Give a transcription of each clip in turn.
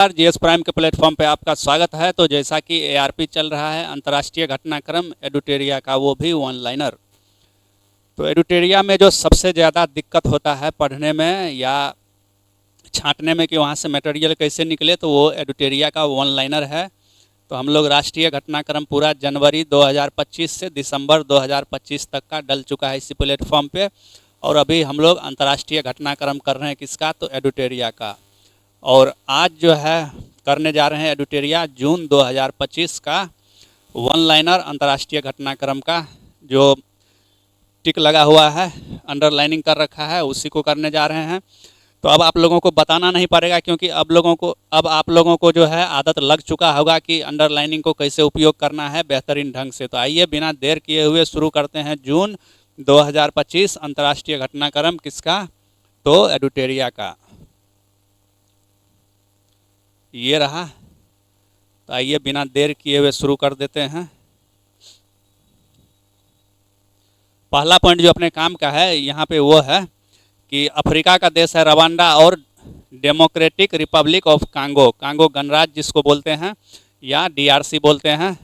GS prime के platform पे आपका स्वागत है। तो जैसा कि एआरपी चल रहा है अंतर्राष्ट्रीय घटनाक्रम एडुटेरिया का, वो भी वन लाइनर। तो एडुटेरिया में जो सबसे ज़्यादा दिक्कत होता है पढ़ने में या छांटने में कि वहाँ से मटेरियल कैसे निकले, तो वो एडुटेरिया का वन लाइनर है। तो हम लोग राष्ट्रीय घटनाक्रम पूरा जनवरी 2025 से दिसंबर 2025 तक का डल चुका है इसी प्लेटफॉर्म पे, और अभी हम लोग अंतर्राष्ट्रीय घटनाक्रम कर रहे हैं किसका, तो एडुटेरिया का। और आज जो है करने जा रहे हैं एडुटेरिया जून 2025 का वन लाइनर अंतर्राष्ट्रीय घटनाक्रम का, जो टिक लगा हुआ है, अंडरलाइनिंग कर रखा है, उसी को करने जा रहे हैं। तो अब आप लोगों को बताना नहीं पड़ेगा, क्योंकि अब आप लोगों को जो है आदत लग चुका होगा कि अंडरलाइनिंग को कैसे उपयोग करना है बेहतरीन ढंग से। तो आइए बिना देर किए हुए शुरू करते हैं जून 2025 अंतर्राष्ट्रीय घटनाक्रम किसका, तो एडुटेरिया का। ये रहा। तो आइए बिना देर किए हुए शुरू कर देते हैं। पहला पॉइंट जो अपने काम का है यहाँ पे वो है कि अफ्रीका का देश है रवांडा और democratic Republic of Congo, Congo गणराज्य जिसको बोलते हैं या डीआरसी बोलते हैं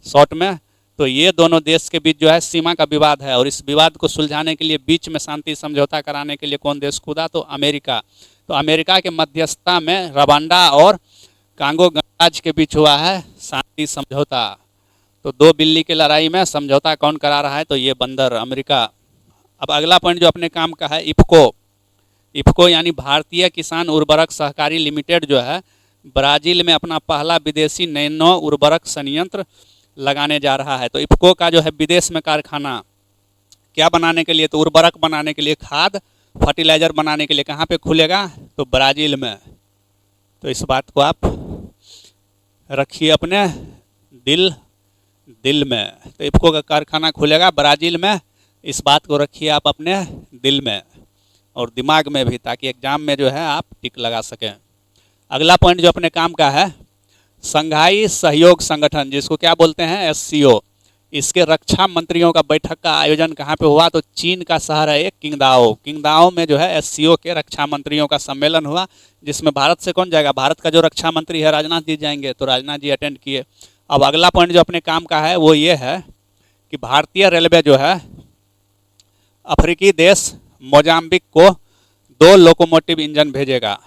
शॉर्ट में। तो ये दोनों देश के बीच जो है सीमा का विवाद है, और इस विवाद को सुलझाने के लिए बीच में शांति समझौता कराने के लिए कौन देश कूदा, तो अमेरिका। तो अमेरिका के मध्यस्थता में रवांडा और कांगो गणराज्य के बीच हुआ है शांति समझौता। तो दो बिल्ली की लड़ाई में समझौता कौन करा रहा है, तो ये बंदर अमेरिका। अब अगला पॉइंट जो अपने काम का है इफको यानी भारतीय किसान उर्वरक सहकारी लिमिटेड जो है ब्राज़ील में अपना पहला विदेशी नैनो उर्वरक संयंत्र लगाने जा रहा है। तो इफको का जो है विदेश में कारखाना क्या बनाने के लिए, तो उर्वरक बनाने के लिए, खाद फर्टिलाइज़र बनाने के लिए कहाँ पे खुलेगा, तो ब्राज़ील में। तो इस बात को आप रखिए अपने दिल में। तो इफको का कारखाना खुलेगा ब्राज़ील में, इस बात को रखिए आप अपने दिल में और दिमाग में भी, ताकि एग्ज़ाम में जो है आप टिक लगा सकें। अगला पॉइंट जो अपने काम का है संघाई सहयोग संगठन, जिसको क्या बोलते हैं, एससीओ। इसके रक्षा मंत्रियों का बैठक का आयोजन कहाँ पे हुआ, तो चीन का शहर है एक किंगदाओ में जो है एससीओ के रक्षा मंत्रियों का सम्मेलन हुआ, जिसमें भारत से कौन जाएगा, भारत का जो रक्षा मंत्री है राजनाथ जी जाएंगे। तो राजनाथ जी अटेंड किए। अब अगला पॉइंट जो अपने काम का है वो ये है कि भारतीय रेलवे जो है अफ्रीकी देश मोजाम्बिक को 2 लोकोमोटिव इंजन भेजेगा।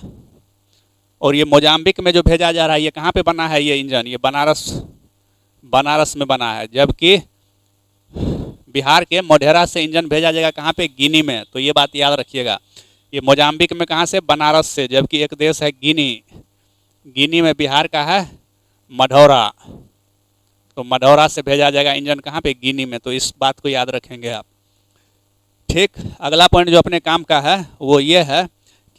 और ये मोजाम्बिक में जो भेजा जा रहा है, ये कहाँ पे बना है ये इंजन, ये बनारस में बना है। जबकि बिहार के मोढेरा से इंजन भेजा जाएगा कहाँ पे, गिनी में। तो ये बात याद रखिएगा, ये मोजाम्बिक में कहाँ से, बनारस से। जबकि एक देश है गिनी में बिहार का है मढ़ौरा। तो मढ़ौरा से भेजा जाएगा इंजन कहाँ पे, गिनी में। तो इस बात को याद रखेंगे आप। ठीक। अगला पॉइंट जो अपने काम का है वो ये है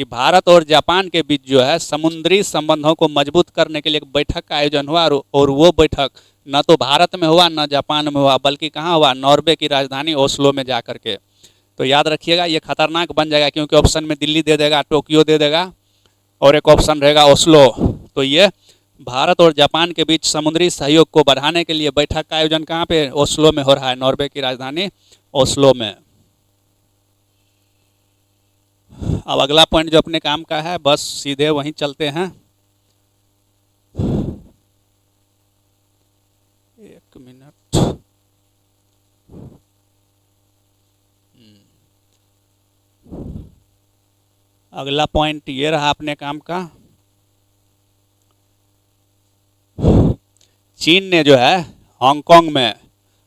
कि भारत और जापान के बीच जो है समुद्री संबंधों को मजबूत करने के लिए एक बैठक का आयोजन हुआ, और वो बैठक न तो भारत में हुआ न जापान में हुआ, बल्कि कहाँ हुआ, नॉर्वे की राजधानी ओस्लो में जा करके। तो याद रखिएगा, ये खतरनाक बन जाएगा, क्योंकि ऑप्शन में दिल्ली दे देगा, टोक्यो दे देगा, और एक ऑप्शन रहेगा ओस्लो। तो ये भारत और जापान के बीच समुद्री सहयोग को बढ़ाने के लिए बैठक का आयोजन कहाँ पे, ओस्लो में हो रहा है, नॉर्वे की राजधानी ओस्लो में। अब अगला पॉइंट जो अपने काम का है, बस सीधे वहीं चलते हैं। एक मिनट। अगला पॉइंट ये रहा अपने काम का, चीन ने जो है हांगकांग में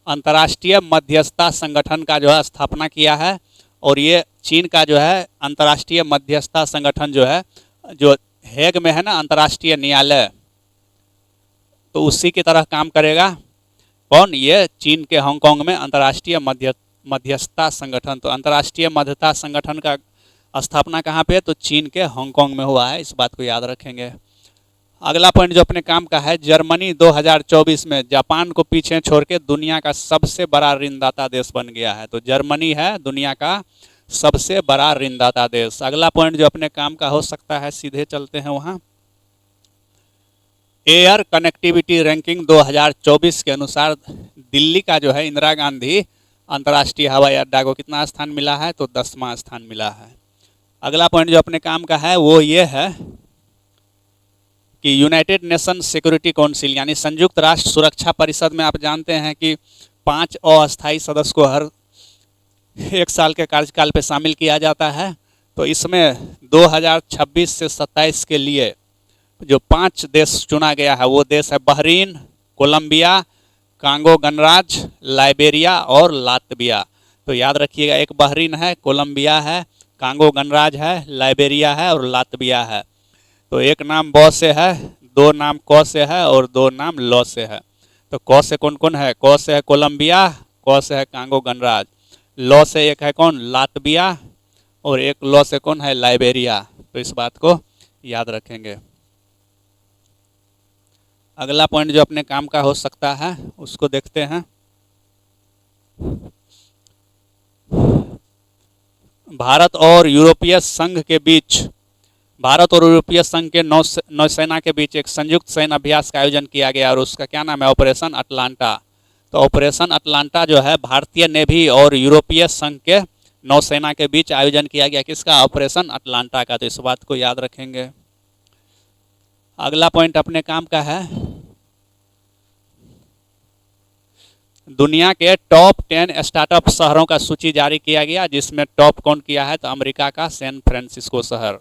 अंतर्राष्ट्रीय मध्यस्थता संगठन का जो है स्थापना किया है। और ये चीन का जो है अंतर्राष्ट्रीय मध्यस्थता संगठन जो है, जो हेग में है ना अंतर्राष्ट्रीय न्यायालय, तो उसी की तरह काम करेगा। कौन, ये चीन के हांगकांग में अंतर्राष्ट्रीय मध्यस्थता संगठन। तो अंतर्राष्ट्रीय मध्यस्थता संगठन का स्थापना कहाँ पे, तो चीन के हांगकांग में हुआ है, इस बात को याद रखेंगे। अगला पॉइंट जो अपने काम का है, जर्मनी 2024 में जापान को पीछे छोड़ के दुनिया का सबसे बड़ा ऋणदाता देश बन गया है। तो जर्मनी है दुनिया का सबसे बड़ा ऋणदाता देश। अगला पॉइंट जो अपने काम का हो सकता है, सीधे चलते हैं वहाँ। एयर कनेक्टिविटी रैंकिंग 2024 के अनुसार दिल्ली का जो है इंदिरा गांधी अंतर्राष्ट्रीय हवाई अड्डा को कितना स्थान मिला है, तो 10वां स्थान मिला है। अगला पॉइंट जो अपने काम का है वो ये है कि यूनाइटेड नेशन सिक्योरिटी काउंसिल यानी संयुक्त राष्ट्र सुरक्षा परिषद में आप जानते हैं कि 5 अस्थायी सदस्य को हर 1 साल के कार्यकाल पे शामिल किया जाता है। तो इसमें 2026 से 27 के लिए जो 5 देश चुना गया है वो देश है बहरीन, कोलंबिया, कांगो गणराज्य, लाइबेरिया और लातविया। तो याद रखिएगा, एक बहरीन है, कोलंबिया है, कांगो गणराज्य है, लाइबेरिया है और लातविया है। तो एक नाम ब से है, 2 नाम क से है और 2 नाम ल से है। तो क से कौन कौन है? क से है कोलंबिया, क से है कांगो गणराज्य, ल से एक है कौन? लातविया, और एक ल से कौन है? लाइबेरिया। तो इस बात को याद रखेंगे। अगला पॉइंट जो अपने काम का हो सकता है उसको देखते हैं। भारत और यूरोपीय संघ के बीच, भारत और यूरोपीय संघ के नौसेना के बीच एक संयुक्त सैन्य अभ्यास का आयोजन किया गया और उसका क्या नाम है? Operation Atlanta. तो ऑपरेशन अटलांटा जो है भारतीय नेवी और यूरोपीय संघ के नौसेना के बीच आयोजन किया गया। किसका? ऑपरेशन अटलांटा का। तो इस बात को याद रखेंगे। अगला पॉइंट अपने काम का है, दुनिया के टॉप 10 स्टार्टअप शहरों का सूची जारी किया गया, जिसमें टॉप कौन किया है? तो अमेरिका का सैन फ्रांसिस्को शहर।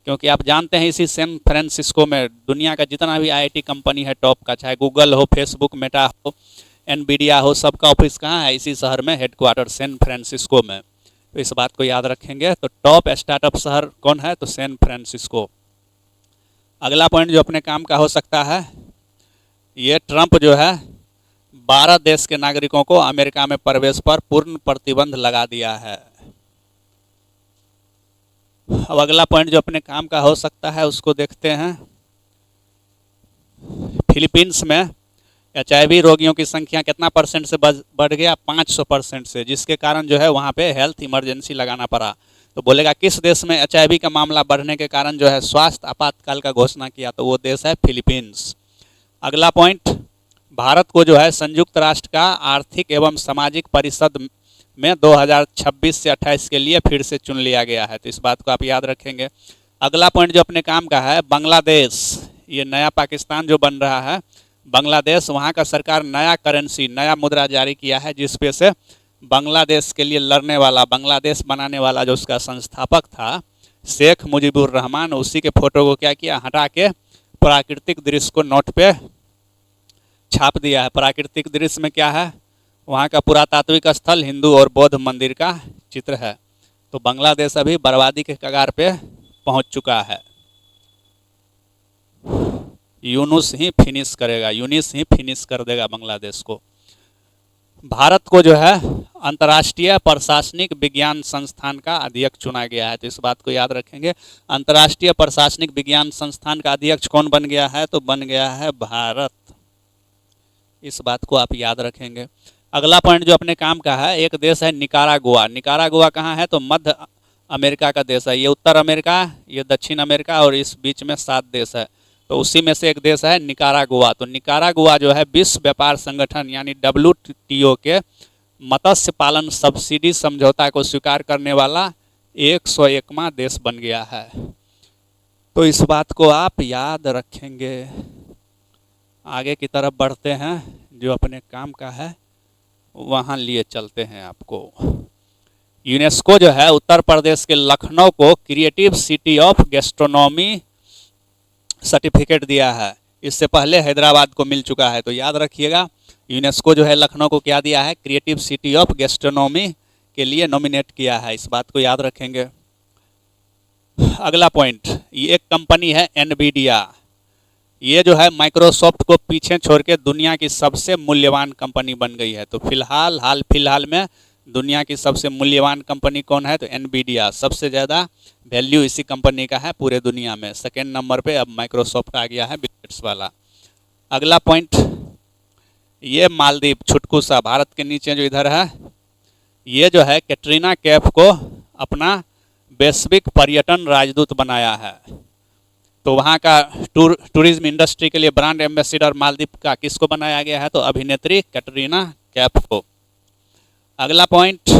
क्योंकि आप जानते हैं इसी सैन फ्रांसिस्को में दुनिया का जितना भी आईटी कंपनी है टॉप का, चाहे गूगल हो, फेसबुक, मेटा हो, एनवीडिया हो, सबका ऑफिस कहाँ है? इसी शहर में, हेडक्वार्टर सैन फ्रांसिस्को में। तो इस बात को याद रखेंगे। तो टॉप स्टार्टअप शहर कौन है? तो सैन फ्रांसिस्को। अगला पॉइंट जो अपने काम का हो सकता है, ये ट्रंप जो है 12 देश के नागरिकों को अमेरिका में प्रवेश पर पूर्ण प्रतिबंध लगा दिया है। अब अगला पॉइंट जो अपने काम का हो सकता है उसको देखते हैं। फिलीपींस में HIV रोगियों की संख्या कितना % से बढ़ गया? 500% से, जिसके कारण जो है वहाँ पे हेल्थ इमरजेंसी लगाना पड़ा। तो बोलेगा किस देश में HIV का मामला बढ़ने के कारण जो है स्वास्थ्य आपातकाल का घोषणा किया? तो वो देश है फिलीपींस। अगला पॉइंट, भारत को जो है संयुक्त राष्ट्र का आर्थिक एवं सामाजिक परिषद में 2026 से 28 के लिए फिर से चुन लिया गया है। तो इस बात को आप याद रखेंगे। अगला पॉइंट जो अपने काम का है, बांग्लादेश, ये नया पाकिस्तान जो बन रहा है, बांग्लादेश, वहाँ का सरकार नया करेंसी, नया मुद्रा जारी किया है, जिसपे से बांग्लादेश के लिए लड़ने वाला, बांग्लादेश बनाने वाला जो उसका संस्थापक था शेख मुजीबुर रहमान, उसी के फोटो को क्या किया? हटा के प्राकृतिक दृश्य को नोट पे छाप दिया है। प्राकृतिक दृश्य में क्या है? वहाँ का पुरातात्विक स्थल, हिंदू और बौद्ध मंदिर का चित्र है। तो बांग्लादेश अभी बर्बादी के कगार पे पहुंच चुका है। यूनुस ही फिनिश करेगा, यूनिस ही फिनिश कर देगा बांग्लादेश को। भारत को जो है अंतर्राष्ट्रीय प्रशासनिक विज्ञान संस्थान का अध्यक्ष चुना गया है। तो इस बात को याद रखेंगे। अंतर्राष्ट्रीय प्रशासनिक विज्ञान संस्थान का अध्यक्ष कौन बन गया है? तो बन गया है भारत। इस बात को आप याद रखेंगे। अगला पॉइंट जो अपने काम का है, एक देश है निकारागुआ। निकारागुआ कहाँ है? तो मध्य अमेरिका का देश है। ये उत्तर अमेरिका, ये दक्षिण अमेरिका और इस बीच में 7 देश है। तो उसी में से एक देश है निकारागुआ। तो निकारागुआ जो है विश्व व्यापार संगठन यानी WTO के मत्स्य पालन सब्सिडी समझौता को स्वीकार करने वाला 101वां देश बन गया है। तो इस बात को आप याद रखेंगे। आगे की तरफ बढ़ते हैं, जो अपने काम का है वहाँ लिए चलते हैं आपको। यूनेस्को जो है उत्तर प्रदेश के लखनऊ को creative city of gastronomy certificate दिया है। इससे पहले हैदराबाद को मिल चुका है। तो याद रखिएगा, यूनेस्को जो है लखनऊ को क्या दिया है? क्रिएटिव सिटी ऑफ गैस्ट्रोनॉमी के लिए नॉमिनेट किया है। इस बात को याद रखेंगे। अगला पॉइंट, ये एक कंपनी है एनवीडिया। ये जो है माइक्रोसॉफ्ट को पीछे छोड़ के दुनिया की सबसे मूल्यवान कंपनी बन गई है। तो हाल फिलहाल में दुनिया की सबसे मूल्यवान कंपनी कौन है? तो एनवीडिया। सबसे ज़्यादा वैल्यू इसी कंपनी का है पूरे दुनिया में। सेकेंड नंबर पे अब माइक्रोसॉफ्ट आ गया है, बिल गेट्स वाला। अगला पॉइंट, ये मालदीव, छुटकू सा भारत के नीचे जो इधर है, ये जो है कैटरीना कैफ को अपना वैश्विक पर्यटन राजदूत बनाया है। तो वहाँ का टूरिज्म इंडस्ट्री के लिए ब्रांड एम्बेसडर मालदीव का किसको बनाया गया है? तो अभिनेत्री कैटरीना कैफ को। अगला पॉइंट,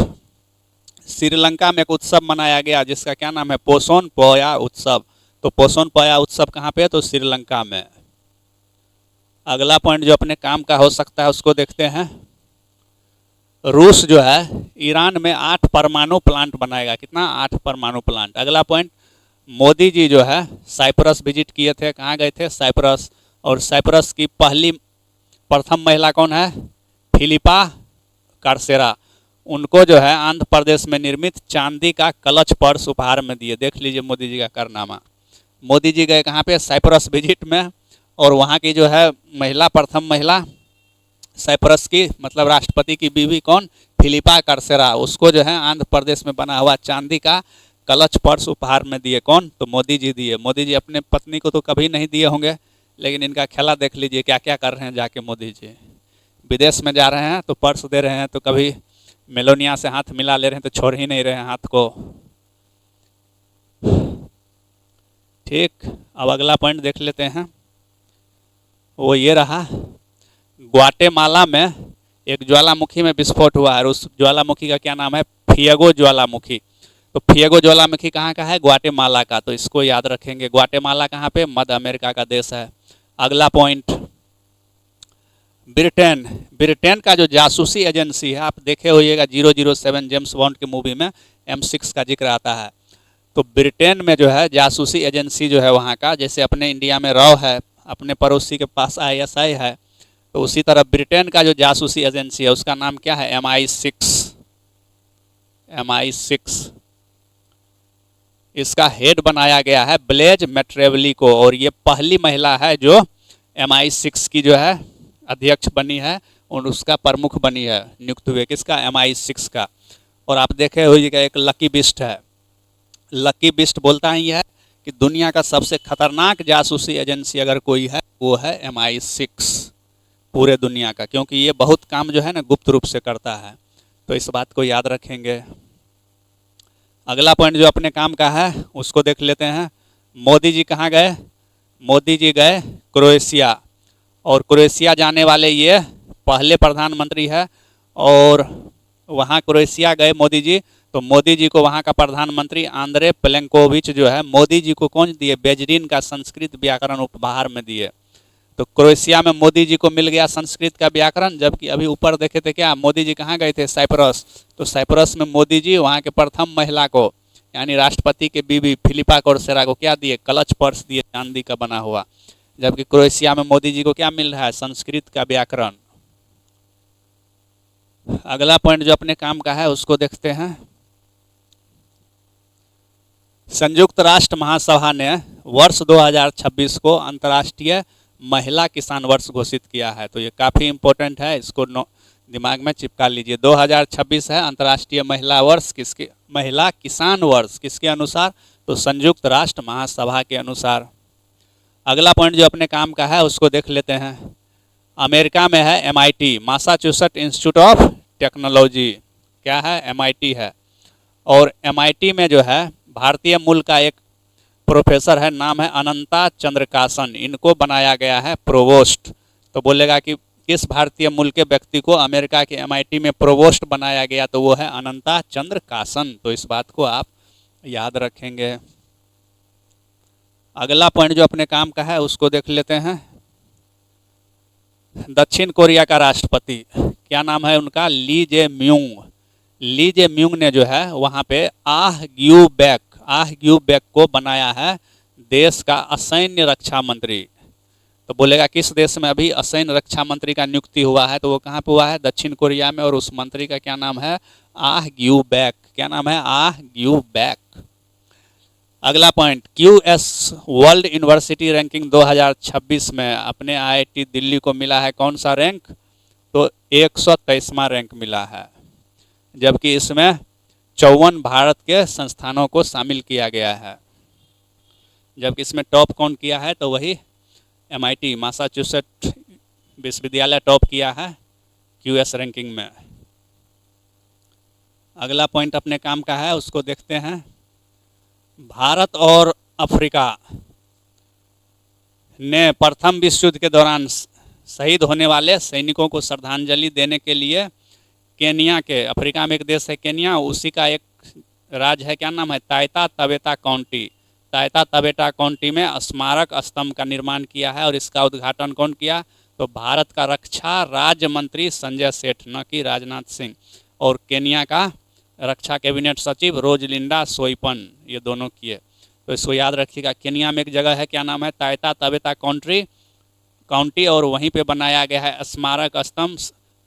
श्रीलंका में एक उत्सव मनाया गया जिसका क्या नाम है? पोषण पोया उत्सव। तो पोषण पाया उत्सव कहाँ पे है? तो श्रीलंका में। अगला पॉइंट जो अपने काम का हो सकता है उसको देखते हैं। रूस जो है ईरान में 8 परमाणु प्लांट बनाएगा। कितना? 8 परमाणु प्लांट। अगला पॉइंट, मोदी जी जो है साइप्रस विजिट किए थे। कहाँ गए थे? साइप्रस। और साइप्रस की प्रथम महिला कौन है? फिलिपा कार्सेरा। उनको जो है आंध्र प्रदेश में निर्मित चांदी का कलच पर्स उपहार में दिए। देख लीजिए मोदी जी का कारनामा। मोदी जी गए कहाँ पे? साइप्रस विजिट में। और वहाँ की जो है महिला, प्रथम महिला साइप्रस की, मतलब राष्ट्रपति की बीवी कौन? फिलिपा कार्सेरा। उसको जो है आंध्र प्रदेश में बना हुआ चांदी का कलच पर्स उपहार में दिए। कौन? तो मोदी जी दिए। मोदी जी अपने पत्नी को तो कभी नहीं दिए होंगे, लेकिन इनका खेला देख लीजिए क्या क्या कर रहे हैं जाके मोदी जी। विदेश में जा रहे हैं तो पर्स दे रहे हैं, तो कभी मेलोनिया से हाथ मिला ले रहे हैं, तो छोड़ ही नहीं रहे हैं हाथ को। ठीक, अब अगला पॉइंट देख लेते हैं। वो ये रहा, ग्वाटेमाला में एक ज्वालामुखी में विस्फोट हुआ है। उस ज्वालामुखी का क्या नाम है? फिएगो ज्वालामुखी। तो फिएगो ज्वालामुखी कहाँ का है? ग्वाटेमाला का। तो इसको याद रखेंगे। ग्वाटेमाला कहाँ पे? मध्य अमेरिका का देश है। अगला पॉइंट, ब्रिटेन। ब्रिटेन का जो जासूसी एजेंसी है, आप देखे होइएगा 007 जेम्स बॉन्ड की मूवी में M6 का जिक्र आता है। तो ब्रिटेन में जो है जासूसी एजेंसी जो है वहाँ का, जैसे अपने इंडिया में रॉ है, अपने पड़ोसी के पास ISI है, तो उसी तरह ब्रिटेन का जो जासूसी एजेंसी है उसका नाम क्या है? MI6। MI6। इसका हेड बनाया गया है ब्लेज मैट्रेवली को, और ये पहली महिला है जो MI6 की जो है अध्यक्ष बनी है और उसका प्रमुख बनी है, नियुक्त हुए। किसका? MI6 का। और आप देखे होइएगा एक लकी बिस्ट है। लकी बिस्ट बोलता ही है कि दुनिया का सबसे खतरनाक जासूसी एजेंसी अगर कोई है वो है MI6 पूरे दुनिया का, क्योंकि ये बहुत काम जो है ना गुप्त रूप से करता है। तो इस बात को याद रखेंगे। अगला पॉइंट जो अपने काम का है उसको देख लेते हैं। मोदी जी कहाँ गए? मोदी जी गए क्रोएशिया। और क्रोएशिया जाने वाले ये पहले प्रधानमंत्री है। और वहाँ क्रोएशिया गए मोदी जी, तो मोदी जी को वहाँ का प्रधानमंत्री आंद्रे प्लेंकोविच जो है मोदी जी को कौन दिए? बेजरीन का संस्कृत व्याकरण उपहार में दिए। तो क्रोएशिया में मोदी जी को मिल गया संस्कृत का व्याकरण। जबकि अभी ऊपर देखे थे क्या, मोदी जी कहाँ गए थे? साइप्रस। तो साइप्रस में मोदी जी वहाँ के प्रथम महिला को, यानी राष्ट्रपति के बीवी फिलिपा कार्सेरा को क्या दिए? कलच पर्स दिए, चांदी का बना हुआ। जबकि क्रोएशिया में मोदी जी को क्या मिल रहा है? संस्कृत का व्याकरण। अगला पॉइंट जो अपने काम का है उसको देखते हैं। संयुक्त राष्ट्र महासभा ने वर्ष 2026 को अंतर्राष्ट्रीय महिला किसान वर्ष घोषित किया है। तो ये काफ़ी इम्पोर्टेंट है, इसको दिमाग में चिपका लीजिए। 2026 है अंतर्राष्ट्रीय महिला वर्ष। किसके? महिला किसान वर्ष। किसके अनुसार? तो संयुक्त राष्ट्र महासभा के अनुसार। अगला पॉइंट जो अपने काम का है उसको देख लेते हैं। अमेरिका में है MIT, Massachusetts institute of technology. क्या है? MIT है। और MIT में जो है भारतीय मूल का एक प्रोफेसर है, नाम है अनंता चंद्रकासन। इनको बनाया गया है प्रोवोस्ट। तो बोलेगा कि किस भारतीय मूल के व्यक्ति को अमेरिका के MIT में प्रोवोस्ट बनाया गया? तो वो है अनंता चंद्रकासन। तो इस बात को आप याद रखेंगे। अगला पॉइंट जो अपने काम का है उसको देख लेते हैं। दक्षिण कोरिया का राष्ट्रपति, क्या नाम है उनका? ली जे म्यूंग। ली जे म्यूंग ने जो है वहाँ पे आह ग्यू बैक को बनाया है देश का असैन्य रक्षा मंत्री। तो बोलेगा किस देश में अभी असैन्य रक्षा मंत्री का नियुक्ति हुआ है? तो वो कहाँ पे हुआ है? दक्षिण कोरिया में। और उस मंत्री का क्या नाम है? आह ग्यू बैक। क्या नाम है? आह ग्यू बैक। अगला point, QS world university ranking 2026 में अपने IIT दिल्ली को मिला है कौन सा रैंक? तो 123वां रैंक मिला है। जबकि इसमें 54 भारत के संस्थानों को शामिल किया गया है। जबकि इसमें टॉप कौन किया है? तो वही MIT, मासाचुसेट्स विश्वविद्यालय टॉप किया है QS रैंकिंग में। अगला पॉइंट अपने काम का है उसको देखते हैं। भारत और अफ्रीका ने प्रथम विश्व युद्ध के दौरान शहीद होने वाले सैनिकों को श्रद्धांजलि देने के लिए केनिया के, अफ्रीका में एक देश है केनिया, उसी का एक राज्य है, क्या नाम है? ताइता तबेता काउंटी। तायता तबेटा काउंटी में स्मारक स्तंभ का निर्माण किया है और इसका उद्घाटन कौन किया? तो भारत का रक्षा राज्य मंत्री संजय सेठ, न कि राजनाथ सिंह। और केन्या का रक्षा कैबिनेट सचिव रोजलिंडा सोइपन, ये दोनों किए। तो इसको याद रखिएगा। केन्या में एक जगह है, क्या नाम है? तायता तबेटा काउंटी, और वहीं पे बनाया गया है स्मारक स्तंभ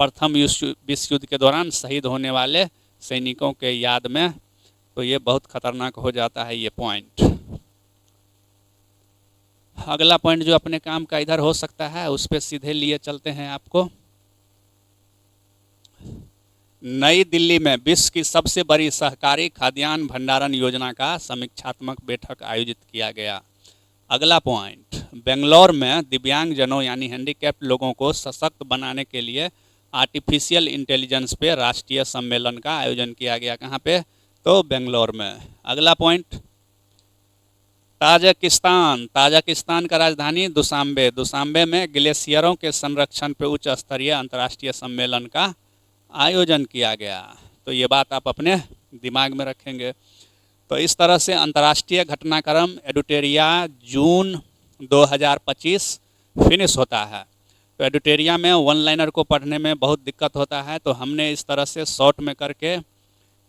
प्रथम विश्व युद्ध के दौरान शहीद होने वाले सैनिकों के याद में। तो ये बहुत खतरनाक हो जाता है ये पॉइंट। अगला पॉइंट जो अपने काम का इधर हो सकता है, उस पर सीधे लिए चलते हैं आपको। नई दिल्ली में विश्व की सबसे बड़ी सहकारी खाद्यान्न भंडारण योजना का समीक्षात्मक बैठक आयोजित किया गया। अगला पॉइंट, बेंगलोर में दिव्यांगजनों यानी हैंडीकैप्ड लोगों को सशक्त बनाने के लिए आर्टिफिशियल इंटेलिजेंस पे राष्ट्रीय सम्मेलन का आयोजन किया गया। कहाँ पे? तो बेंगलोर में। अगला पॉइंट, ताजिकिस्तान का राजधानी दुशांबे में ग्लेशियरों के संरक्षण पे उच्च स्तरीय अंतर्राष्ट्रीय सम्मेलन का आयोजन किया गया। तो ये बात आप अपने दिमाग में रखेंगे। तो इस तरह से अंतर्राष्ट्रीय घटनाक्रम एडुटेरिया जून 2025 फिनिश होता है। तो एडुटेरिया में वन लाइनर को पढ़ने में बहुत दिक्कत होता है, तो हमने इस तरह से शॉर्ट में करके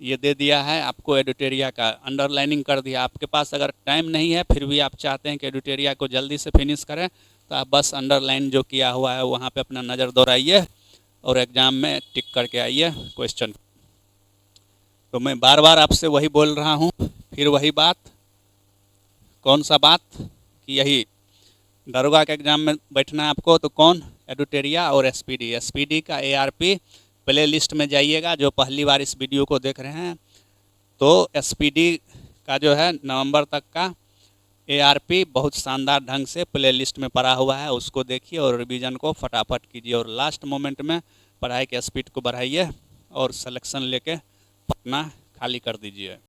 ये दे दिया है आपको। एडुटेरिया का अंडरलाइनिंग कर दिया। आपके पास अगर टाइम नहीं है फिर भी आप चाहते हैं कि एडुटेरिया को जल्दी से फिनिश करें, तो आप बस अंडरलाइन जो किया हुआ है वहाँ पे अपना नज़र दौड़ाइए और एग्ज़ाम में टिक करके आइए क्वेश्चन। तो मैं बार बार आपसे वही बोल रहा हूँ, फिर वही बात। कौन सा बात? कि यही दरोगा के एग्ज़ाम में बैठना है आपको, तो कौन? एडुटेरिया और एसपीडी का एआरपी प्ले लिस्ट में जाइएगा। जो पहली बार इस वीडियो को देख रहे हैं, तो एसपीडी का जो है नवंबर तक का एआरपी बहुत शानदार ढंग से प्ले लिस्ट में पड़ा हुआ है, उसको देखिए और रिवीजन को फटाफट कीजिए और लास्ट मोमेंट में पढ़ाई के स्पीड को बढ़ाइए और सिलेक्शन लेके पढ़ना खाली कर दीजिए।